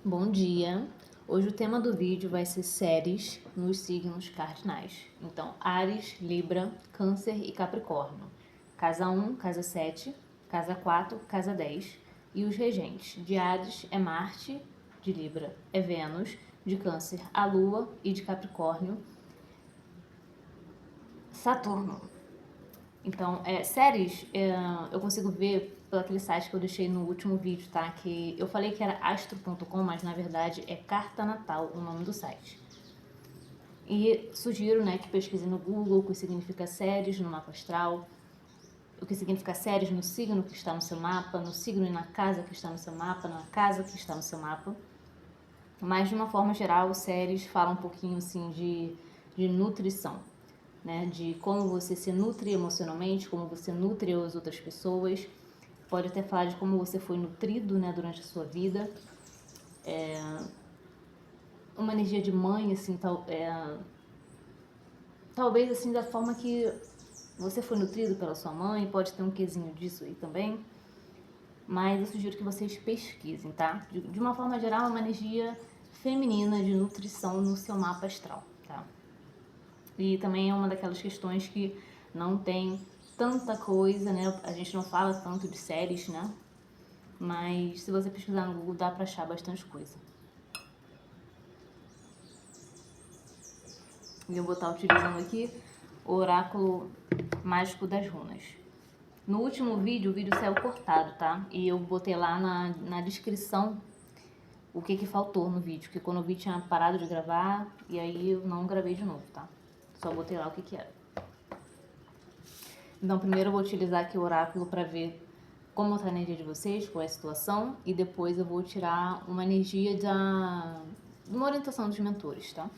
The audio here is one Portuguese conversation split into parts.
Bom dia! Hoje o tema do vídeo vai ser séries nos signos cardinais. Então, Áries, Libra, Câncer e Capricórnio. Casa 1, casa 7, casa 4, casa 10. E os regentes. De Áries é Marte, de Libra é Vênus, de Câncer a Lua e de Capricórnio, Saturno. Então, séries, eu consigo ver pelo aquele site que eu deixei no último vídeo, tá? Que eu falei que era astro.com, mas na verdade é Carta Natal o nome do site. E sugiro, né, que pesquise no Google o que significa séries no mapa astral, o que significa séries no signo que está no seu mapa, no signo e na casa que está no seu mapa, na casa que está no seu mapa. Mas de uma forma geral, séries falam um pouquinho assim de nutrição. Né, de como você se nutre emocionalmente, como você nutre as outras pessoas. Pode até falar de como você foi nutrido, né, durante a sua vida. Uma energia de mãe, assim, talvez assim da forma que você foi nutrido pela sua mãe, pode ter um quesinho disso aí também. Mas eu sugiro que vocês pesquisem, tá? De uma forma geral, é uma energia feminina de nutrição no seu mapa astral, tá? E também é uma daquelas questões que não tem tanta coisa, né? A gente não fala tanto de séries, né? Mas se você pesquisar no Google, dá pra achar bastante coisa. E eu vou estar utilizando aqui o oráculo mágico das runas. No último vídeo, o vídeo saiu cortado, tá? E eu botei lá na descrição o que faltou no vídeo. Porque quando eu vi tinha parado de gravar e aí eu não gravei de novo, tá? Só botei lá o que era. Então, primeiro eu vou utilizar aqui o oráculo para ver como está a energia de vocês, qual é a situação, e depois eu vou tirar uma energia de uma orientação dos mentores, tá?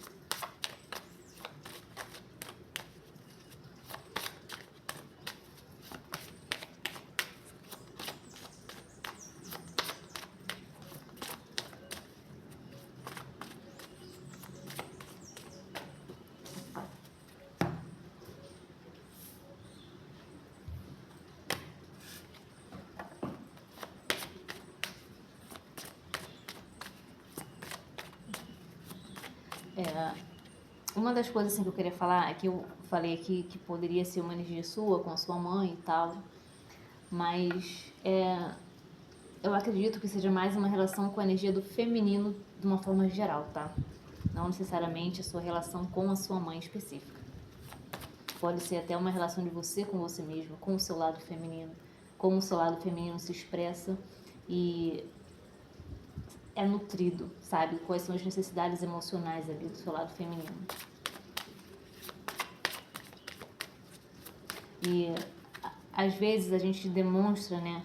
Uma das coisas assim, que eu queria falar é que eu falei aqui que poderia ser uma energia sua, com a sua mãe e tal, mas eu acredito que seja mais uma relação com a energia do feminino de uma forma geral, tá? Não necessariamente a sua relação com a sua mãe específica. Pode ser até uma relação de você com você mesmo, com o seu lado feminino, como o seu lado feminino se expressa e é nutrido, sabe? Quais são as necessidades emocionais ali do seu lado feminino. E às vezes a gente demonstra, né,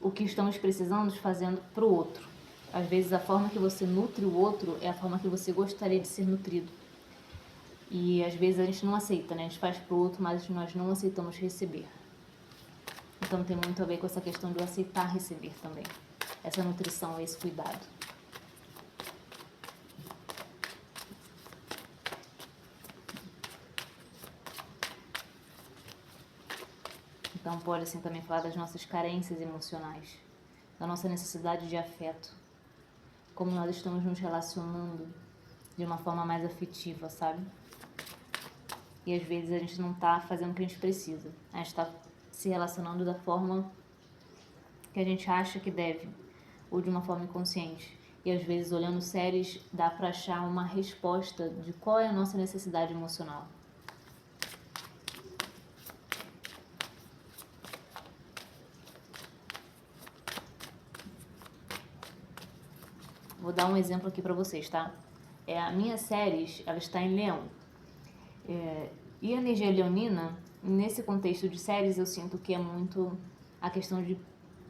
o que estamos precisando fazendo pro outro. Às vezes a forma que você nutre o outro é a forma que você gostaria de ser nutrido. E às vezes a gente não aceita, né? A gente faz pro outro, mas nós não aceitamos receber. Então tem muito a ver com essa questão de eu aceitar receber também. Essa nutrição, esse cuidado. Então pode assim também falar das nossas carências emocionais, da nossa necessidade de afeto, como nós estamos nos relacionando de uma forma mais afetiva, sabe? E às vezes a gente não tá fazendo o que a gente precisa, a gente tá se relacionando da forma que a gente acha que deve, ou de uma forma inconsciente. E às vezes olhando séries dá pra achar uma resposta de qual é a nossa necessidade emocional. Vou dar um exemplo aqui pra vocês, tá? A minha série, ela está em Leão. E a energia leonina, nesse contexto de séries, eu sinto que é muito a questão de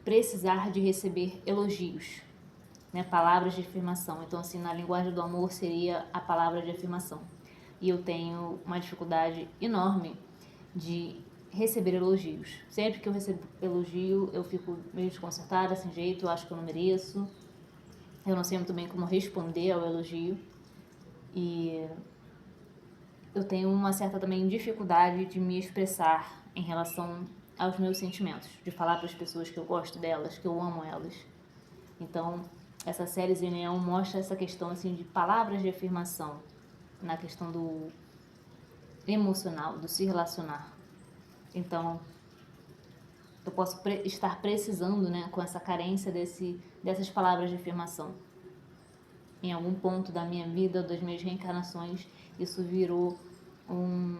precisar de receber elogios, né? Palavras de afirmação. Então, assim, na linguagem do amor seria a palavra de afirmação. E eu tenho uma dificuldade enorme de receber elogios. Sempre que eu recebo elogio, eu fico meio desconcertada, sem jeito, eu acho que eu não mereço. Eu não sei muito bem como responder ao elogio. E eu tenho uma certa também dificuldade de me expressar em relação aos meus sentimentos, de falar para as pessoas que eu gosto delas, que eu amo elas. Então, essa série em Leão mostra essa questão assim de palavras de afirmação na questão do emocional, do se relacionar. Então, eu posso estar precisando, né, com essa carência dessas palavras de afirmação. Em algum ponto da minha vida, das minhas reencarnações, isso virou um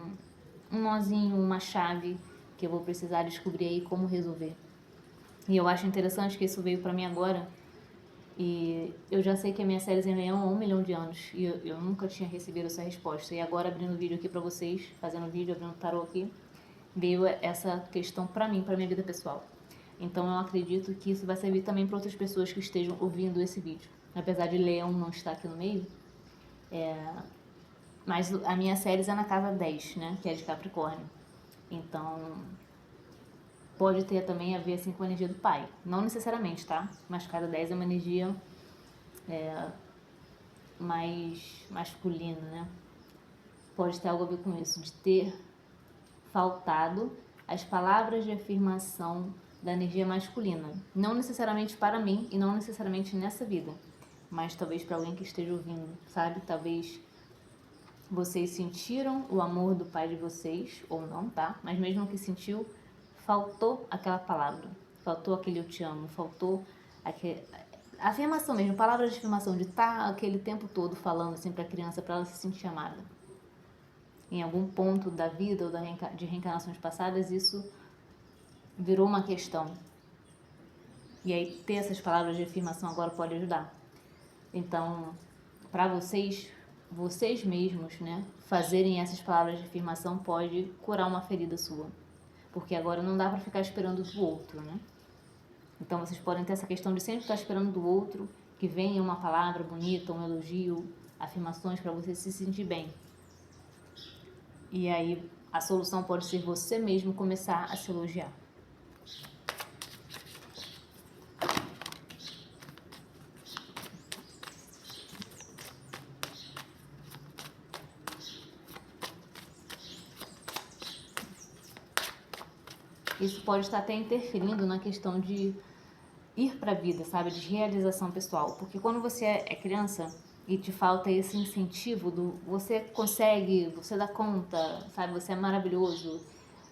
nozinho, uma chave que eu vou precisar descobrir aí como resolver. E eu acho interessante que isso veio para mim agora. E eu já sei que a minha série em Leão há 1 milhão de anos e eu nunca tinha recebido essa resposta. E agora, abrindo o vídeo aqui para vocês, fazendo vídeo, abrindo o tarô aqui, veio essa questão para mim, para minha vida pessoal. Então eu acredito que isso vai servir também para outras pessoas que estejam ouvindo esse vídeo. Apesar de Leão não estar aqui no meio, mas a minha série é na casa 10, né, que é de Capricórnio. Então pode ter também a ver assim com a energia do pai. Não necessariamente, tá? Mas casa 10 é uma energia mais masculina, né? Pode ter algo a ver com isso, de ter faltado as palavras de afirmação da energia masculina. Não necessariamente para mim e não necessariamente nessa vida, mas talvez para alguém que esteja ouvindo, sabe? Talvez vocês sentiram o amor do pai de vocês, ou não, tá? Mas mesmo que sentiu, faltou aquela palavra, faltou aquele eu te amo, faltou aquele... a afirmação mesmo, palavras de afirmação, de estar aquele tempo todo falando assim para a criança, para ela se sentir amada. Em algum ponto da vida ou de reencarnações passadas, isso virou uma questão. E aí ter essas palavras de afirmação agora pode ajudar. Então, para vocês mesmos, né, fazerem essas palavras de afirmação pode curar uma ferida sua. Porque agora não dá para ficar esperando do outro, né? Então vocês podem ter essa questão de sempre estar esperando do outro que venha uma palavra bonita, um elogio, afirmações para você se sentir bem. E aí a solução pode ser você mesmo começar a se elogiar. Isso pode estar até interferindo na questão de ir para a vida, sabe? De realização pessoal. Porque quando você é criança e te falta esse incentivo do você consegue, você dá conta, sabe? Você é maravilhoso,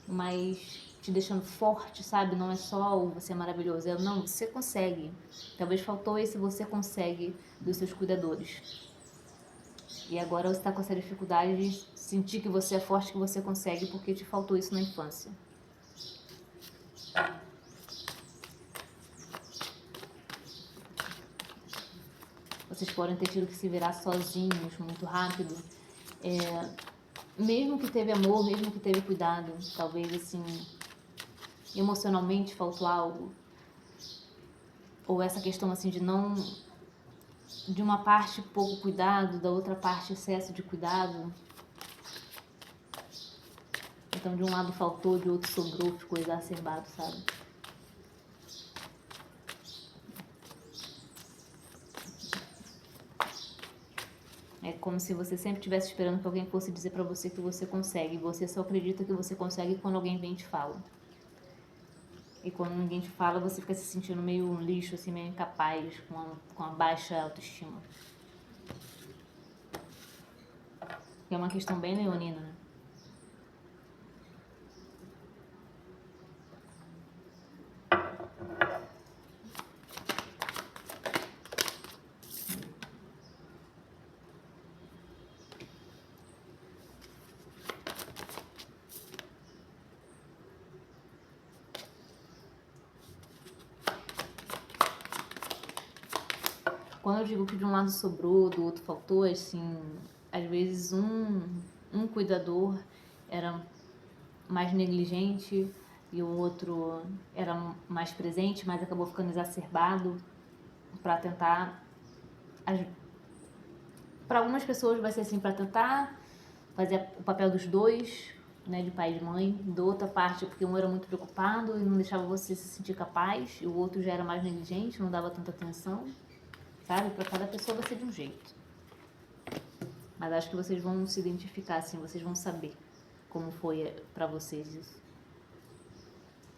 mas te deixando forte, sabe? Não é só o você é maravilhoso, é não, você consegue. Talvez faltou esse você consegue dos seus cuidadores. E agora você está com essa dificuldade de sentir que você é forte, que você consegue, porque te faltou isso na infância. Vocês podem ter tido que se virar sozinhos muito rápido. Mesmo que teve amor, mesmo que teve cuidado, talvez assim, emocionalmente faltou algo. Ou essa questão assim de não... de uma parte pouco cuidado, da outra parte excesso de cuidado. Então de um lado faltou, de outro sobrou, ficou exacerbado, sabe? É como se você sempre estivesse esperando que alguém fosse dizer pra você que você consegue. Você só acredita que você consegue quando alguém vem e te fala. E quando ninguém te fala, você fica se sentindo meio um lixo, assim, meio incapaz, com a baixa autoestima. É uma questão bem leonina, né? Quando eu digo que de um lado sobrou, do outro faltou, assim, às vezes um cuidador era mais negligente e o outro era mais presente, mas acabou ficando exacerbado para tentar... Para algumas pessoas vai ser assim, para tentar fazer o papel dos dois, né, de pai e de mãe. Da outra parte, porque um era muito preocupado e não deixava você se sentir capaz, e o outro já era mais negligente, não dava tanta atenção. Sabe? Para cada pessoa vai ser de um jeito. Mas acho que vocês vão se identificar, assim, vocês vão saber como foi para vocês isso.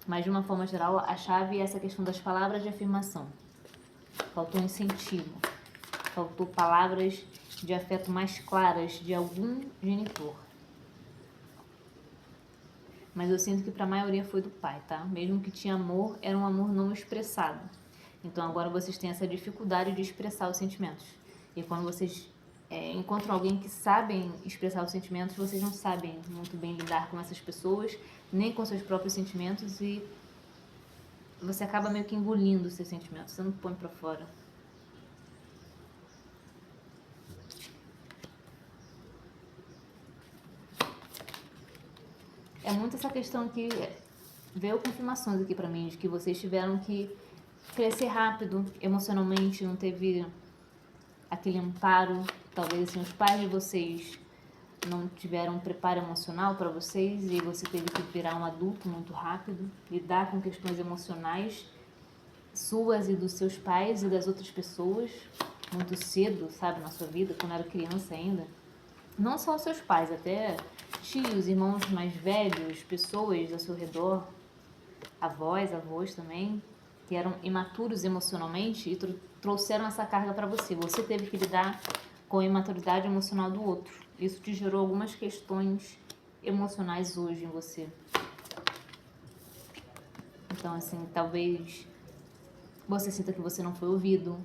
Mas de uma forma geral, a chave é essa questão das palavras de afirmação. faltou incentivo, faltou palavras de afeto mais claras de algum genitor. Mas eu sinto que para a maioria foi do pai, tá? Mesmo que tinha amor, era um amor não expressado. Então agora vocês têm essa dificuldade de expressar os sentimentos. E quando vocês encontram alguém que sabem expressar os sentimentos, vocês não sabem muito bem lidar com essas pessoas, nem com seus próprios sentimentos, e você acaba meio que engolindo os seus sentimentos, você não põe pra fora. É muito essa questão que veio confirmações aqui pra mim, de que vocês tiveram que crescer rápido, emocionalmente, não teve aquele amparo, talvez assim, os pais de vocês não tiveram um preparo emocional para vocês e você teve que virar um adulto muito rápido, lidar com questões emocionais suas e dos seus pais e das outras pessoas muito cedo, sabe, na sua vida, quando era criança ainda. Não só os seus pais, até tios, irmãos mais velhos, pessoas ao seu redor, avós também, que eram imaturos emocionalmente e trouxeram essa carga para você. Você teve que lidar com a imaturidade emocional do outro. Isso te gerou algumas questões emocionais hoje em você. Então, assim, talvez você sinta que você não foi ouvido,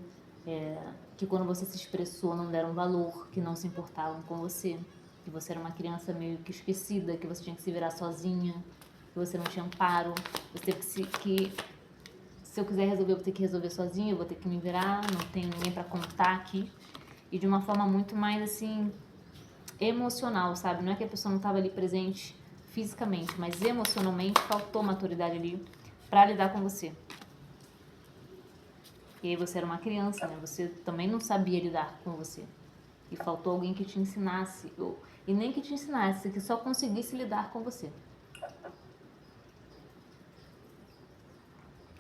que quando você se expressou não deram valor, que não se importavam com você, que você era uma criança meio que esquecida, que você tinha que se virar sozinha, que você não tinha amparo, você teve se eu quiser resolver, eu vou ter que resolver sozinha, eu vou ter que me virar, não tenho ninguém para contar aqui. E de uma forma muito mais, assim, emocional, sabe? Não é que a pessoa não estava ali presente fisicamente, mas emocionalmente faltou maturidade ali para lidar com você. E aí você era uma criança, né? Você também não sabia lidar com você. E faltou alguém que te ensinasse, e nem que te ensinasse, que só conseguisse lidar com você.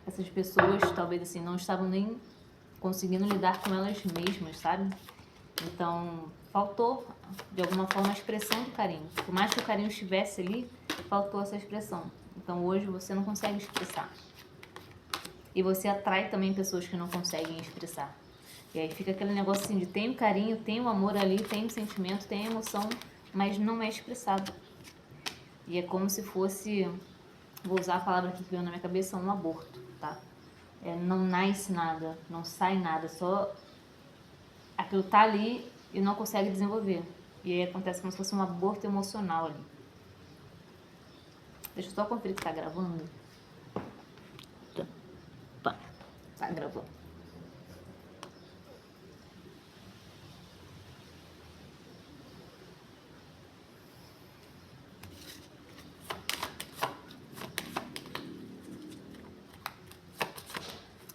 Essas pessoas, talvez assim, não estavam nem conseguindo lidar com elas mesmas, sabe? Então, faltou, de alguma forma, a expressão do carinho. Por mais que o carinho estivesse ali, faltou essa expressão. Então, hoje, você não consegue expressar. E você atrai também pessoas que não conseguem expressar. E aí fica aquele negócio assim de tem o carinho, tem o amor ali, tem o sentimento, tem a emoção, mas não é expressado. E é como se fosse, vou usar a palavra aqui que veio na minha cabeça, um aborto, tá? Não nasce nada, não sai nada, só aquilo tá ali e não consegue desenvolver. E aí acontece como se fosse um aborto emocional ali. Deixa eu só conferir que tá gravando. Tá gravando.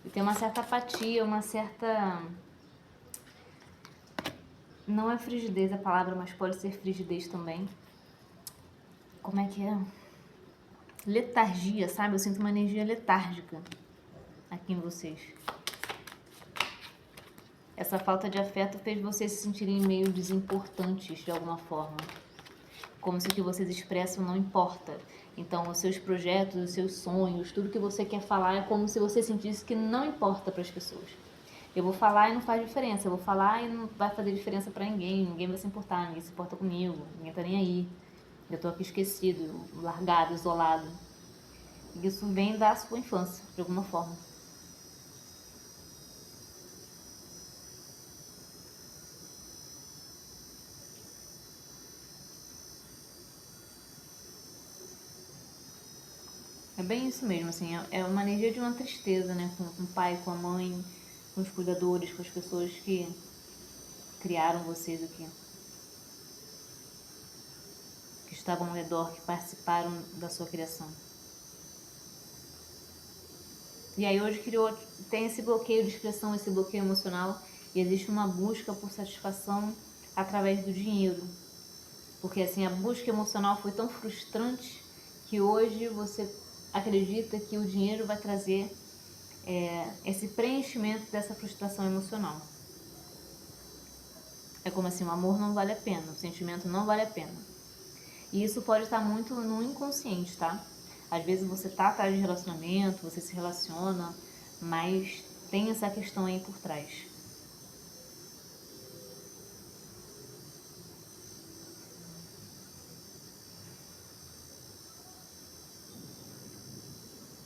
E tem uma certa apatia, uma certa... Não é frigidez a palavra, mas pode ser frigidez também. Como é que é? Letargia, sabe? Eu sinto uma energia letárgica aqui em vocês. Essa falta de afeto fez vocês se sentirem meio desimportantes de alguma forma. Como se o que vocês expressam não importa. Então, os seus projetos, os seus sonhos, tudo que você quer falar é como se você sentisse que não importa para as pessoas. Eu vou falar e não faz diferença. Eu vou falar e não vai fazer diferença para ninguém. Ninguém vai se importar, ninguém se importa comigo. Ninguém tá nem aí. Eu tô aqui esquecido, largado, isolado. E isso vem da sua infância, de alguma forma. É bem isso mesmo, assim, é uma energia de uma tristeza, né? Com o pai, com a mãe, com os cuidadores, com as pessoas que criaram vocês aqui. Que estavam ao redor, que participaram da sua criação. E aí hoje tem esse bloqueio de expressão, esse bloqueio emocional, e existe uma busca por satisfação através do dinheiro. Porque assim, a busca emocional foi tão frustrante que hoje você acredita que o dinheiro vai trazer esse preenchimento dessa frustração emocional. É como assim, o amor não vale a pena, o sentimento não vale a pena. E isso pode estar muito no inconsciente, tá? Às vezes você tá atrás de relacionamento, você se relaciona, mas Tem essa questão aí por trás.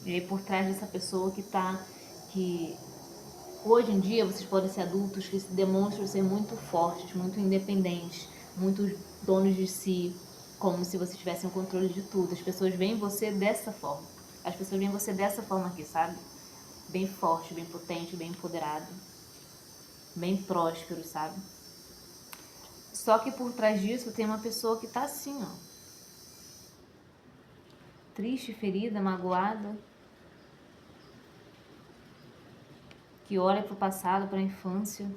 E aí por trás dessa pessoa que hoje em dia vocês podem ser adultos que se demonstram ser muito fortes, muito independentes, muito donos de si, como se vocês tivessem o controle de tudo. As pessoas veem você dessa forma. As pessoas veem você dessa forma aqui, sabe? Bem forte, bem potente, bem empoderado, bem próspero, sabe? Só que por trás disso tem uma pessoa que tá assim, ó. Triste, ferida, magoada, que olha pro passado, pra infância,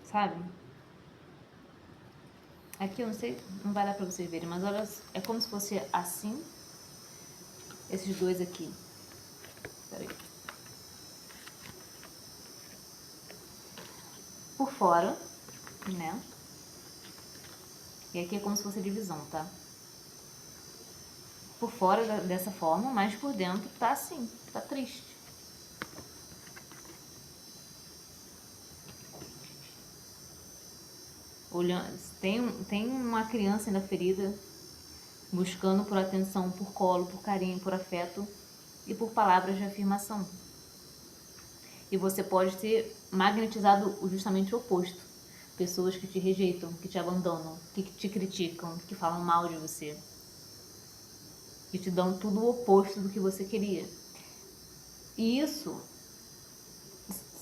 sabe? Aqui eu não sei, não vai dar pra vocês verem, mas olha, é como se fosse assim, esses dois aqui. Peraí. Por fora, né? E aqui é como se fosse a divisão, tá? Por fora dessa forma, mas por dentro tá assim, tá triste. Olhando, tem uma criança ainda ferida, buscando por atenção, por colo, por carinho, por afeto e por palavras de afirmação. E você pode ter magnetizado justamente o oposto. Pessoas que te rejeitam, que te abandonam, que te criticam, que falam mal de você. Que te dão tudo o oposto do que você queria. E isso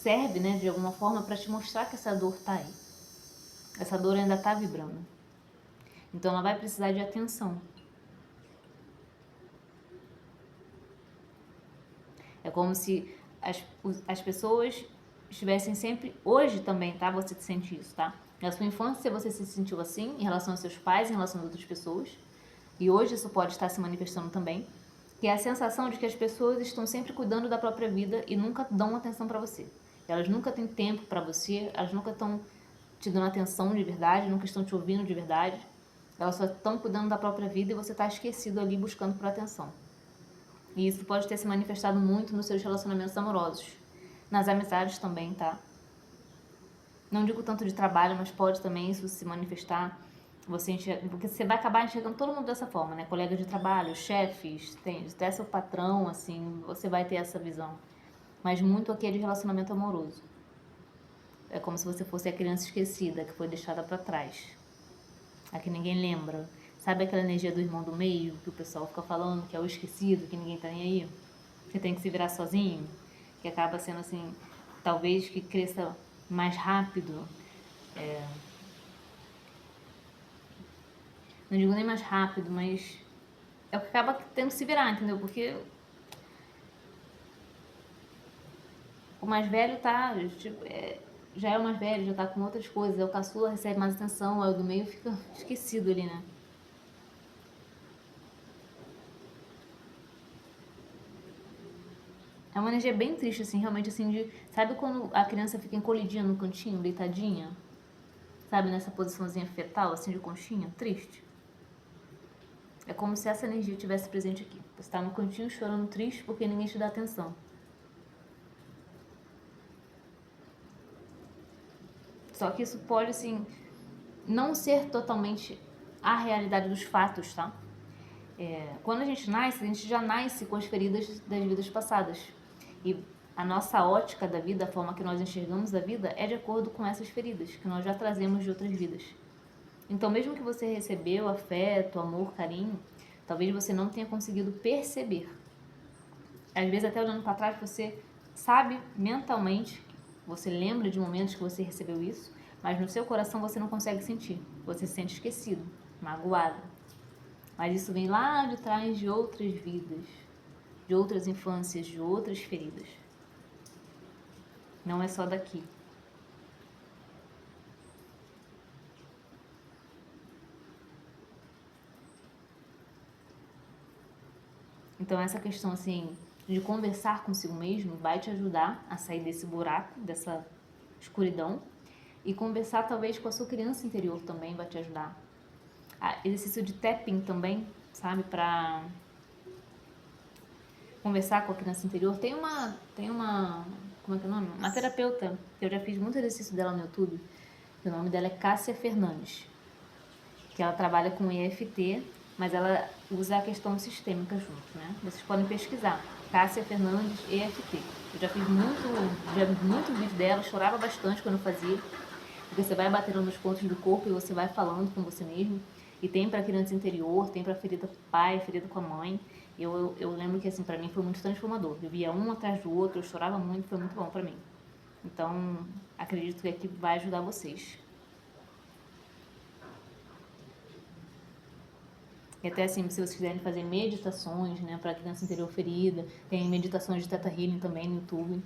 serve, né, de alguma forma para te mostrar que essa dor tá aí. Essa dor ainda tá vibrando. Então ela vai precisar de atenção. É como se as pessoas estivessem sempre... Hoje também, tá? Você sente isso, tá? Na sua infância você se sentiu assim em relação aos seus pais, em relação às outras pessoas. E hoje isso pode estar se manifestando também. Que é a sensação de que as pessoas estão sempre cuidando da própria vida e nunca dão atenção pra você. Elas nunca têm tempo pra você, elas nunca estão te dando atenção de verdade, nunca estão te ouvindo de verdade. Elas só estão cuidando da própria vida e você está esquecido ali buscando por atenção. E isso pode ter se manifestado muito nos seus relacionamentos amorosos. Nas amizades também, tá? Não digo tanto de trabalho, mas pode também isso se manifestar. Porque você vai acabar enxergando todo mundo dessa forma, né? Colegas de trabalho, chefes, até seu patrão, assim, você vai ter essa visão. Mas muito aqui é de relacionamento amoroso. É como se você fosse a criança esquecida, que foi deixada pra trás. A que ninguém lembra. Sabe aquela energia do irmão do meio, que o pessoal fica falando, que é o esquecido, que ninguém tá nem aí? Que tem que se virar sozinho? Que acaba sendo assim, talvez que cresça mais rápido. Não digo nem mais rápido, mas é o que acaba tendo que se virar, entendeu? Porque o mais velho tá, tipo, já é o mais velho, já tá com outras coisas. É o caçula, recebe mais atenção, aí o do meio fica esquecido ali, né? É uma energia bem triste, assim, realmente, assim, de... Sabe quando a criança fica encolhidinha no cantinho, deitadinha? Sabe, nessa posiçãozinha fetal, assim, de conchinha? Triste. É como se essa energia estivesse presente aqui. Você tá no cantinho chorando triste porque ninguém te dá atenção. Só que isso pode, assim, não ser totalmente a realidade dos fatos, tá? Quando a gente nasce, a gente já nasce com as feridas das vidas passadas. E a nossa ótica da vida, a forma que nós enxergamos a vida, é de acordo com essas feridas que nós já trazemos de outras vidas. Então, mesmo que você recebeu afeto, amor, carinho, talvez você não tenha conseguido perceber. Às vezes, até olhando para trás, você sabe mentalmente, você lembra de momentos que você recebeu isso, mas no seu coração você não consegue sentir. Você se sente esquecido, magoado. Mas isso vem lá de trás de outras vidas, de outras infâncias, de outras feridas. Não é só daqui. Então essa questão assim de conversar consigo mesmo vai te ajudar a sair desse buraco, dessa escuridão, e conversar talvez com a sua criança interior também vai te ajudar. Exercício de tapping também, sabe, para conversar com a criança interior. Tem uma como é que é o nome? Uma terapeuta, que eu já fiz muito exercício dela no YouTube. O nome dela é Cássia Fernandes, que ela trabalha com EFT, mas ela usa a questão sistêmica junto, né? Vocês podem pesquisar, Cássia Fernandes, EFT. Eu já vi muito vídeo dela, chorava bastante quando eu fazia, porque você vai batendo nos pontos do corpo e você vai falando com você mesmo. E tem para criança interior, tem para ferida com o pai, ferida com a mãe. Eu lembro que assim, para mim foi muito transformador. Eu via um atrás do outro, eu chorava muito, foi muito bom para mim. Então, acredito que aqui vai ajudar vocês. E até assim, se vocês quiserem fazer meditações, né, para criança interior ferida, tem meditações de Theta Healing também no YouTube.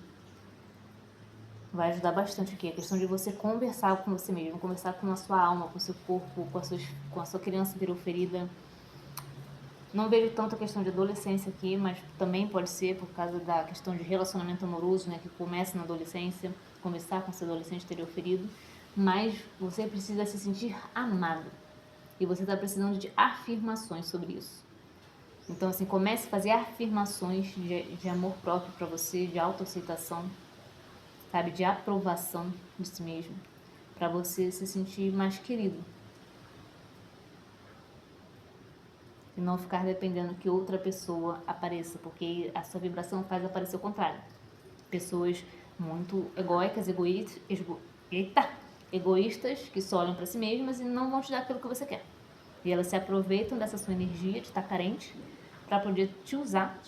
Vai ajudar bastante aqui. A questão de você conversar com você mesmo, conversar com a sua alma, com o seu corpo, com a sua criança interior ferida. Não vejo tanto a questão de adolescência aqui, mas também pode ser por causa da questão de relacionamento amoroso, né, que começa na adolescência, conversar com seu adolescente interior ferido. Mas você precisa se sentir amado. E você está precisando de afirmações sobre isso. Então, assim, comece a fazer afirmações de amor próprio para você, de autoaceitação, sabe? De aprovação de si mesmo, para você se sentir mais querido. E não ficar dependendo que outra pessoa apareça, porque a sua vibração faz aparecer o contrário. Pessoas muito egóicas, egoístas, que só olham para si mesmas e não vão te dar aquilo que você quer. E elas se aproveitam dessa sua energia de estar carente para poder te usar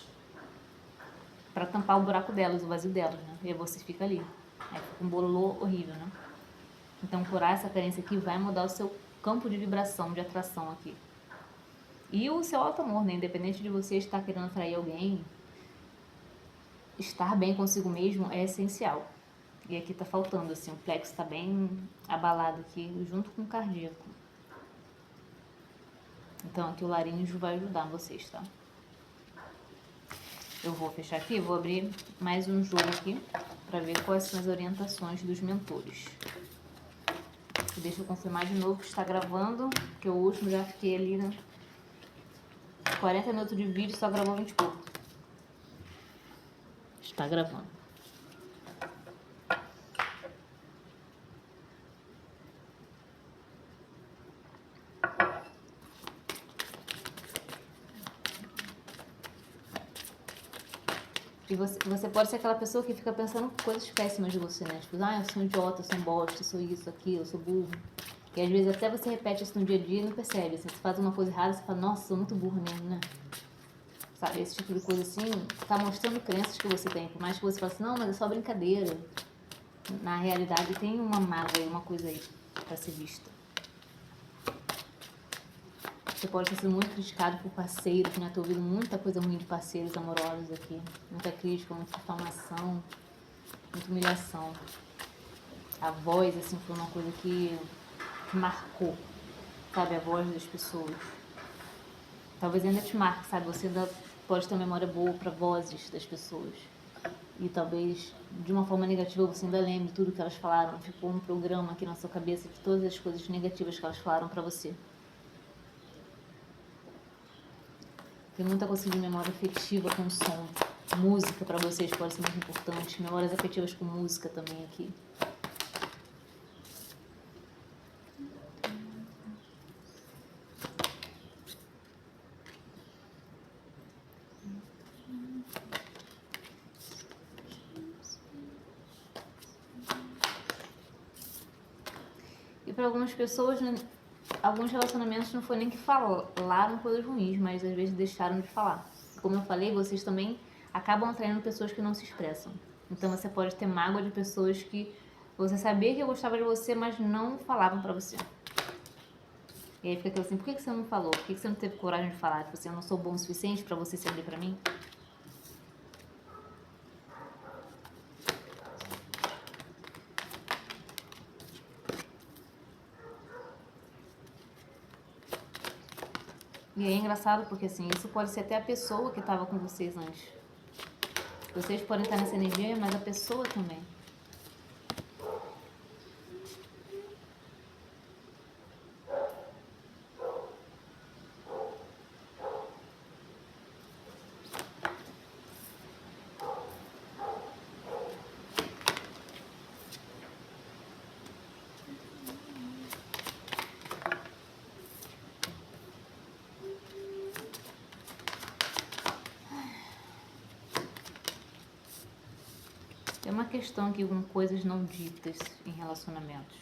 para tampar o buraco delas, o vazio delas, né? E aí você fica ali. Aí fica um bololô horrível, né? Então, curar essa carência aqui vai mudar o seu campo de vibração, de atração aqui. E o seu alto amor, né? Independente de você estar querendo atrair alguém, estar bem consigo mesmo é essencial. E aqui tá faltando, assim, o plexo tá bem abalado aqui, junto com o cardíaco. Então, aqui o laríngeo vai ajudar vocês, tá? Eu vou fechar aqui, vou abrir mais um jogo aqui para ver quais são as orientações dos mentores. Deixa eu confirmar de novo que está gravando, porque o último já fiquei ali, né? 40 minutos de vídeo, só gravou 20 e pouco. Está gravando. E você pode ser aquela pessoa que fica pensando coisas péssimas de você, né? Tipo, eu sou um idiota, eu sou um bosta, eu sou isso, aquilo, eu sou burro. E às vezes até você repete isso no dia a dia e não percebe. Assim, você faz uma coisa errada, você fala, nossa, sou muito burro mesmo, né? Sabe, esse tipo de coisa assim, tá mostrando crenças que você tem. Por mais que você fale assim, não, mas é só brincadeira. Na realidade tem uma mágoa e uma coisa aí pra ser vista. Você pode ter sido muito criticado por parceiros, né? Tô ouvindo muita coisa ruim de parceiros amorosos aqui. Muita crítica, muita difamação, muita humilhação. A voz, assim, foi uma coisa que marcou, sabe? A voz das pessoas. Talvez ainda te marque, sabe? Você ainda pode ter uma memória boa para vozes das pessoas. E talvez, de uma forma negativa, você ainda lembre tudo que elas falaram. Ficou um programa aqui na sua cabeça de todas as coisas negativas que elas falaram para você. Tem muita coisa de memória afetiva com som. Música para vocês pode ser muito importante. Memórias afetivas com música também aqui. E para algumas pessoas, né, alguns relacionamentos não foi nem que falaram coisas ruins, mas às vezes deixaram de falar. Como eu falei, vocês também acabam atraindo pessoas que não se expressam. Então você pode ter mágoa de pessoas que você sabia que gostava de você, mas não falavam pra você. E aí fica aquilo assim, por que você não falou? Por que você não teve coragem de falar? Que você não sou bom o suficiente pra você se abrir pra mim? E é engraçado porque assim, isso pode ser até a pessoa que estava com vocês antes. Vocês podem estar nessa energia, mas a pessoa também. questão aqui com coisas não ditas em relacionamentos.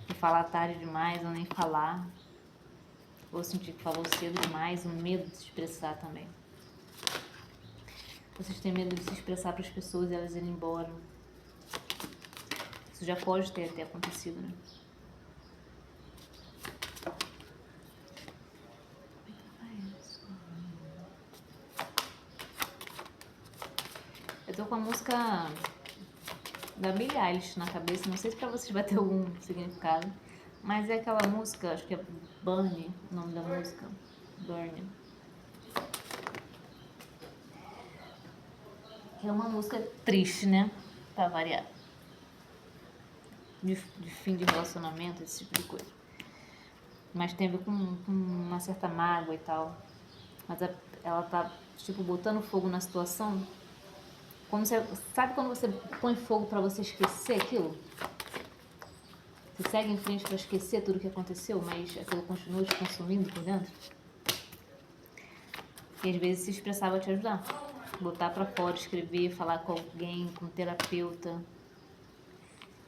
De falar tarde demais ou nem falar. Ou sentir que falou cedo demais, o medo de se expressar também. Vocês têm medo de se expressar para as pessoas e elas irem embora. Isso já pode ter até acontecido, né? Eu tô com a música da Billie Eilish na cabeça, não sei se pra vocês vai ter algum significado, mas é aquela música, acho que é Burn, o nome da música, Burn. Que é uma música triste, né? Pra variar. De fim de relacionamento, esse tipo de coisa. Mas tem a ver com uma certa mágoa e tal. Mas ela tá, tipo, botando fogo na situação. Como você, sabe quando você põe fogo pra você esquecer aquilo? Você segue em frente pra esquecer tudo que aconteceu, mas aquilo continua te consumindo por dentro? E às vezes se expressar vai te ajudar. Botar pra fora, escrever, falar com alguém, com um terapeuta.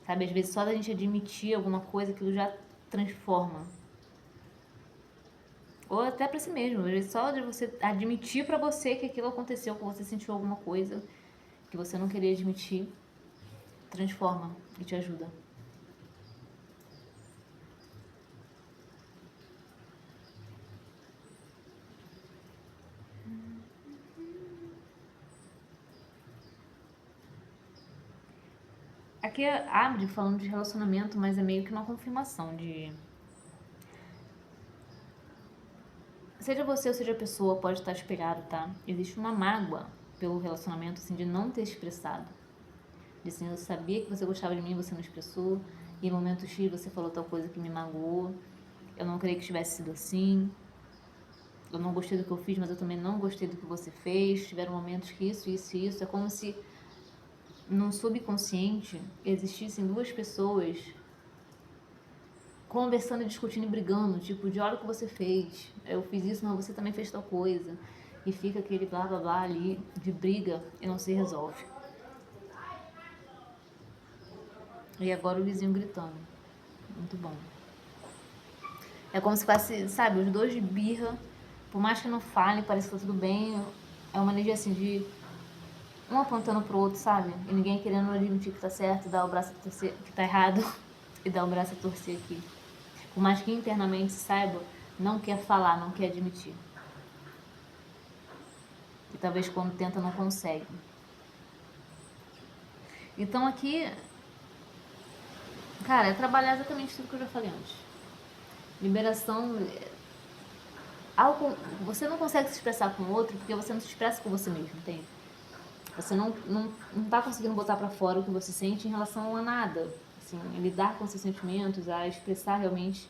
Sabe, às vezes só da gente admitir alguma coisa, aquilo já transforma. Ou até pra si mesmo, às vezes só de você admitir pra você que aquilo aconteceu, que você sentiu alguma coisa que você não queria admitir, transforma e te ajuda. Aqui abre falando de relacionamento, mas é meio que uma confirmação de... Seja você ou seja a pessoa, pode estar espelhado, tá? Existe uma mágoa pelo relacionamento, assim, de não ter expressado. De assim, eu sabia que você gostava de mim, você não expressou. E em momento X você falou tal coisa que me magoou. Eu não creio que tivesse sido assim. Eu não gostei do que eu fiz, mas eu também não gostei do que você fez. Tiveram momentos que isso, isso e isso. É como se no subconsciente existissem duas pessoas conversando, discutindo e brigando, tipo, de olha o que você fez, eu fiz isso, mas você também fez tal coisa, e fica aquele blá blá blá ali de briga e não se resolve. E agora o vizinho gritando, muito bom. É como se fosse, sabe, os dois de birra, por mais que não falem, parece que tá tudo bem, é uma energia assim de um apontando pro outro, sabe, e ninguém querendo admitir que tá certo, dar o braço a torcer, que tá errado, e dar o braço a torcer aqui. Por mais que internamente saiba, não quer falar, não quer admitir. E talvez quando tenta não consegue. Então aqui, cara, é trabalhar exatamente tudo que eu já falei antes. Liberação. Você não consegue se expressar com o outro porque você não se expressa com você mesmo, entende? Você não tá conseguindo botar pra fora o que você sente em relação a nada. Assim, lidar com seus sentimentos, a expressar realmente.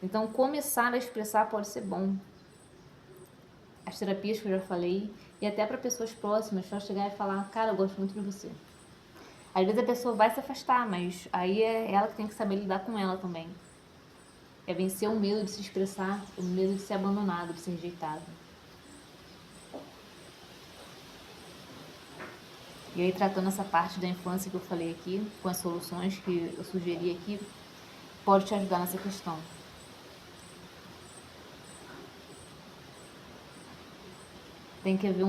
Então, começar a expressar pode ser bom. As terapias que eu já falei, e até para pessoas próximas, só chegar e falar, cara, eu gosto muito de você. Às vezes a pessoa vai se afastar, mas aí é ela que tem que saber lidar com ela também. É vencer o medo de se expressar, o medo de ser abandonado, de ser rejeitado. E aí, tratando essa parte da infância que eu falei aqui, com as soluções que eu sugeri aqui, pode te ajudar nessa questão. Tem que haver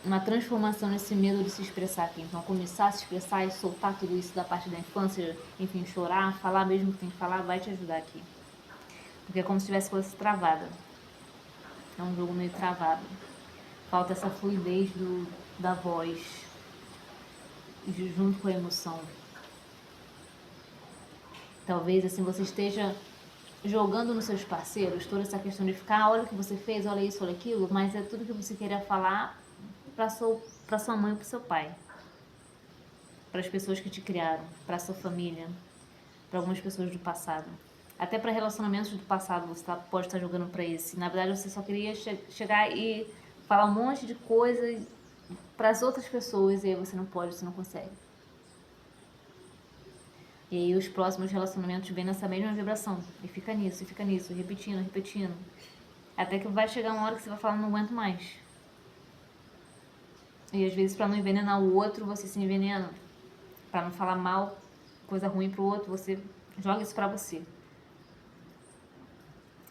uma transformação nesse medo de se expressar aqui. Então, começar a se expressar e soltar tudo isso da parte da infância, enfim, chorar, falar mesmo que tem que falar, vai te ajudar aqui. Porque é como se tivesse coisa travada. É um jogo meio travado. Falta essa fluidez da voz, junto com a emoção. Talvez assim você esteja jogando nos seus parceiros toda essa questão de ficar, olha o que você fez, olha isso, olha aquilo, mas é tudo que você queria falar para sua mãe e para seu pai, para as pessoas que te criaram, para sua família, para algumas pessoas do passado, até para relacionamentos do passado você pode estar jogando para esse. Na verdade você só queria chegar e falar um monte de coisa para as outras pessoas e aí você não pode, você não consegue. E aí os próximos relacionamentos vêm nessa mesma vibração. E fica nisso, repetindo. Até que vai chegar uma hora que você vai falar, não aguento mais. E às vezes, para não envenenar o outro, você se envenena. Para não falar mal, coisa ruim pro outro, você joga isso pra você.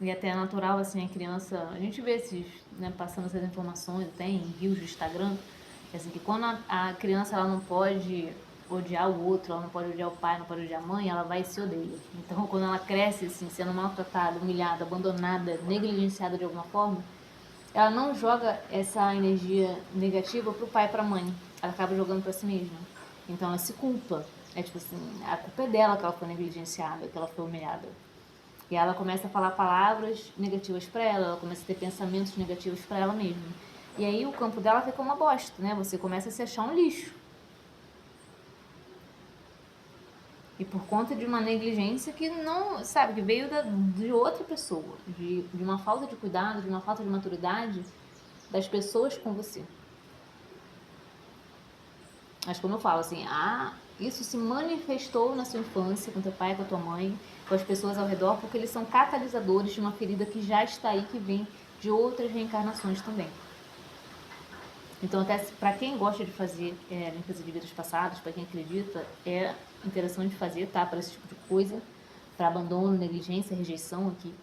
E até é natural, assim, a criança... A gente vê esses, né, passando essas informações, tem em rios do Instagram, assim, que quando a criança ela não pode odiar o outro, ela não pode odiar o pai, não pode odiar a mãe, ela vai e se odeia. Então, quando ela cresce, assim, sendo maltratada, humilhada, abandonada, negligenciada de alguma forma, ela não joga essa energia negativa pro pai e pra mãe. Ela acaba jogando pra si mesma. Então, ela se culpa. É tipo assim, a culpa é dela que ela foi negligenciada, que ela foi humilhada. E ela começa a falar palavras negativas para ela começa a ter pensamentos negativos para ela mesma. E aí o campo dela fica uma bosta, né? Você começa a se achar um lixo. E por conta de uma negligência que não, sabe, que veio de outra pessoa, de uma falta de cuidado, de uma falta de maturidade das pessoas com você. Mas como eu falo, assim, isso se manifestou na sua infância, com teu pai, com a tua mãe, com as pessoas ao redor, porque eles são catalisadores de uma ferida que já está aí, que vem de outras reencarnações também. Então, até para quem gosta de fazer limpeza de vidas passadas, para quem acredita, é interessante fazer, tá? Para esse tipo de coisa, para abandono, negligência, rejeição aqui.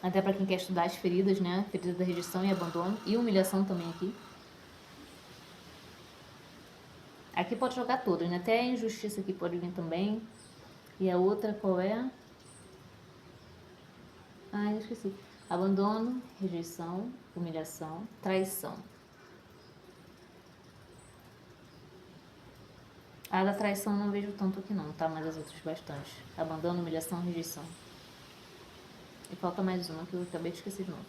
Até para quem quer estudar as feridas, né? Feridas da rejeição e abandono, e humilhação também aqui. Aqui pode jogar todas, né? Até a injustiça aqui pode vir também. E a outra qual é? Eu esqueci. Abandono, rejeição, humilhação, traição. A da traição não vejo tanto aqui não, tá? Mas as outras bastante. Abandono, humilhação, rejeição. E falta mais uma que eu acabei de esquecer de novo.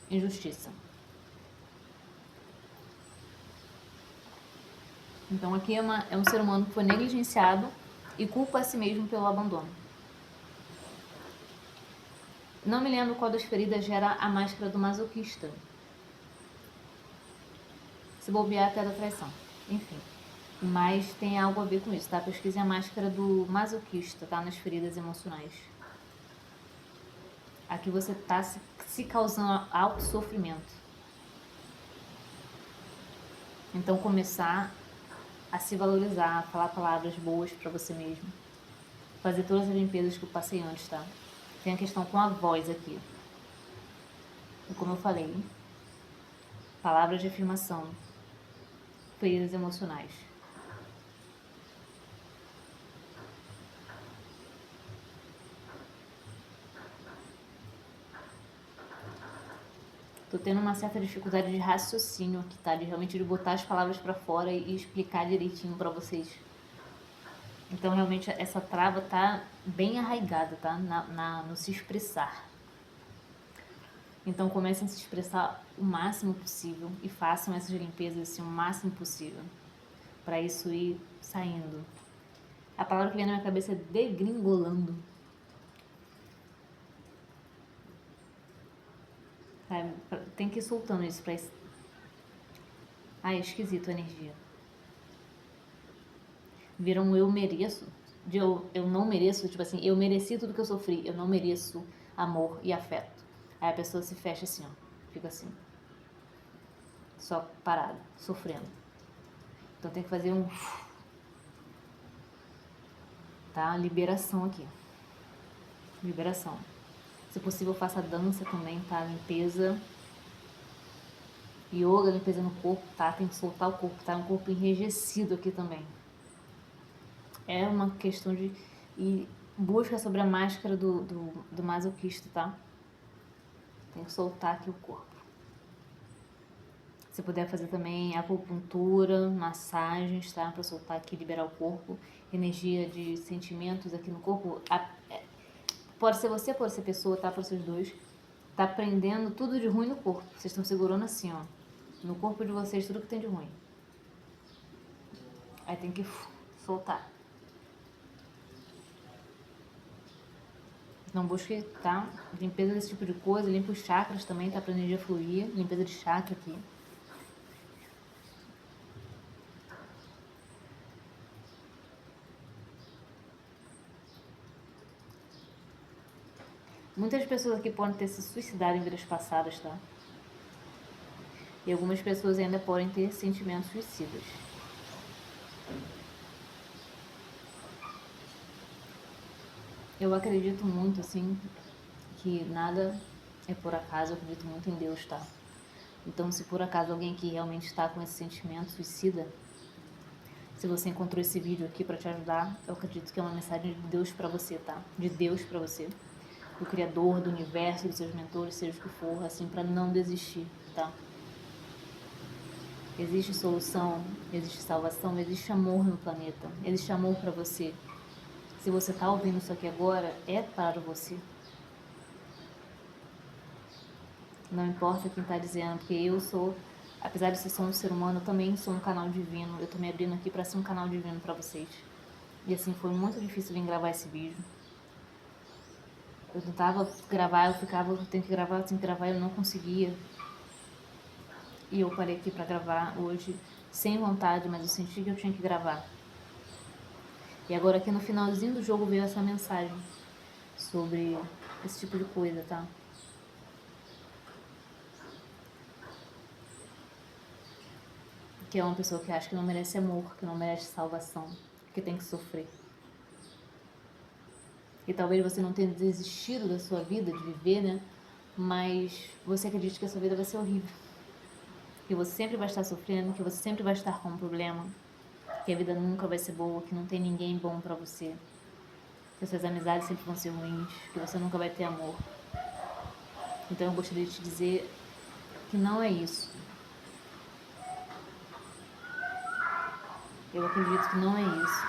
Injustiça. Então aqui é um ser humano que foi negligenciado e culpa a si mesmo pelo abandono. Não me lembro qual das feridas gera a máscara do masoquista. Se bobear até da traição. Enfim. Mas tem algo a ver com isso, tá? Pesquise a máscara do masoquista, tá? Nas feridas emocionais. Aqui você tá se causando alto sofrimento. Então começar a se valorizar, a falar palavras boas pra você mesmo. Fazer todas as limpezas que eu passei antes, tá? Tem a questão com a voz aqui. E como eu falei, palavras de afirmação, feridas emocionais. Tô tendo uma certa dificuldade de raciocínio aqui, tá? De realmente de botar as palavras pra fora e explicar direitinho pra vocês. Então, realmente, essa trava tá bem arraigada, tá? No se expressar. Então, comecem a se expressar o máximo possível e façam essas limpezas assim, o máximo possível. Para isso ir saindo. A palavra que vem na minha cabeça é degringolando. Sabe? Tem que ir soltando isso pra... É esquisito a energia. Vira um eu mereço. De eu não mereço, tipo assim, eu mereci tudo que eu sofri, eu não mereço amor e afeto. Aí a pessoa se fecha assim, ó, fica assim, só parada, sofrendo. Então tem que fazer tá? Liberação aqui. Liberação. Se possível, faça dança também, tá? Limpeza. Yoga, limpeza no corpo, tá? Tem que soltar o corpo, tá? Um corpo enrijecido aqui também. É uma questão de... E busca sobre a máscara do masoquista, tá? Tem que soltar aqui o corpo. Se puder fazer também acupuntura, massagens, tá? Pra soltar aqui, liberar o corpo. Energia de sentimentos aqui no corpo. Pode ser você, pode ser pessoa, tá? Pode ser os dois. Tá prendendo tudo de ruim no corpo. Vocês estão segurando assim, ó. No corpo de vocês, tudo que tem de ruim. Aí tem que soltar. Não busque, tá? Limpeza desse tipo de coisa. Limpa os chakras também, tá? Pra energia fluir. Limpeza de chakra aqui. Muitas pessoas aqui podem ter se suicidado em vidas passadas, tá? E algumas pessoas ainda podem ter sentimentos suicidas. Eu acredito muito, assim, que nada é por acaso, eu acredito muito em Deus, tá? Então, se por acaso alguém que realmente está com esse sentimento suicida, se você encontrou esse vídeo aqui para te ajudar, eu acredito que é uma mensagem de Deus para você, tá? De Deus para você. Do Criador, do Universo, dos seus mentores, seja o que for, assim, para não desistir, tá? Existe solução, existe salvação, existe amor no planeta, existe amor para você. Se você tá ouvindo isso aqui agora, é para você. Não importa quem tá dizendo, porque eu sou, apesar de ser só um ser humano, eu também sou um canal divino. Eu tô me abrindo aqui para ser um canal divino para vocês. E assim, foi muito difícil vir gravar esse vídeo. Eu tentava gravar, eu ficava, eu tenho que gravar, eu não conseguia. E eu parei aqui para gravar hoje, sem vontade, mas eu senti que eu tinha que gravar. E agora aqui no finalzinho do jogo veio essa mensagem sobre esse tipo de coisa, tá? Que é uma pessoa que acha que não merece amor, que não merece salvação, que tem que sofrer. E talvez você não tenha desistido da sua vida, de viver, né? Mas você acredita que a sua vida vai ser horrível. Que você sempre vai estar sofrendo, que você sempre vai estar com um problema, que a vida nunca vai ser boa, que não tem ninguém bom pra você, que as suas amizades sempre vão ser ruins, que você nunca vai ter amor. Então eu gostaria de te dizer que não é isso. Eu acredito que não é isso.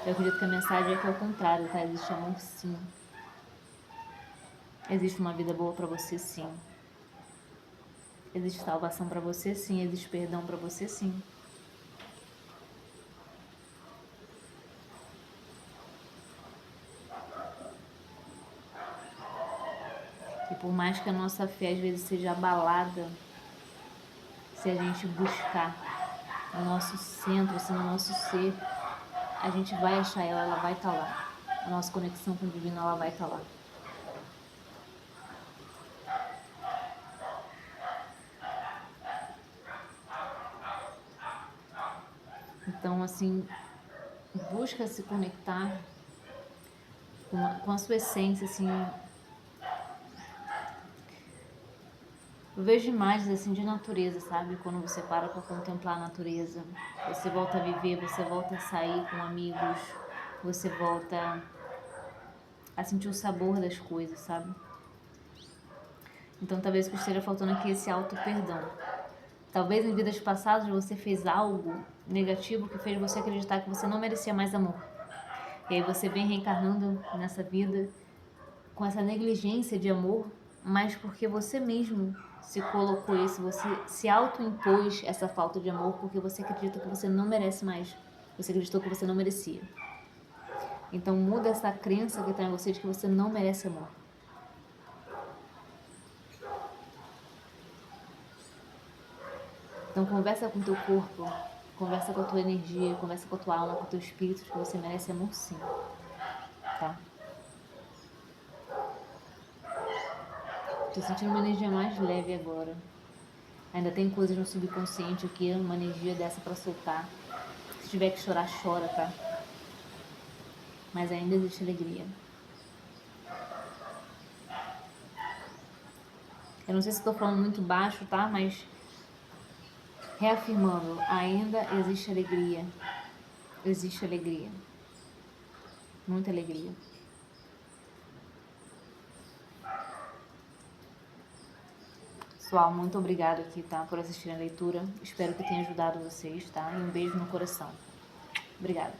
Eu acredito que a mensagem é que é o contrário, tá? Existe amor sim. Existe uma vida boa pra você sim. Existe salvação pra você sim, existe perdão pra você sim. E por mais que a nossa fé às vezes seja abalada, se a gente buscar o nosso centro, assim, no nosso ser, a gente vai achar ela vai estar lá. A nossa conexão com o divino, ela vai estar lá. Então, assim, busca se conectar com a sua essência, assim. Eu vejo imagens, assim, de natureza, sabe? Quando você para contemplar a natureza, você volta a viver, você volta a sair com amigos, você volta a sentir o sabor das coisas, sabe? Então, talvez o que esteja faltando aqui é esse auto-perdão. Talvez em vidas passadas você fez algo negativo que fez você acreditar que você não merecia mais amor. E aí você vem reencarnando nessa vida com essa negligência de amor, mas porque você mesmo se colocou isso, você se autoimpôs essa falta de amor porque você acredita que você não merece mais. Você acreditou que você não merecia. Então muda essa crença que está em você de que você não merece amor. Então conversa com o teu corpo, conversa com a tua energia, conversa com a tua alma, com o teu espírito, que você merece amor sim, tá? Tô sentindo uma energia mais leve agora. Ainda tem coisas no subconsciente aqui, uma energia dessa pra soltar. Se tiver que chorar, chora, tá? Mas ainda existe alegria. Eu não sei se estou falando muito baixo, tá? Mas reafirmando, ainda existe alegria. Existe alegria. Muita alegria. Pessoal, muito obrigada aqui, tá? Por assistir a leitura. Espero que tenha ajudado vocês, tá? E um beijo no coração. Obrigada.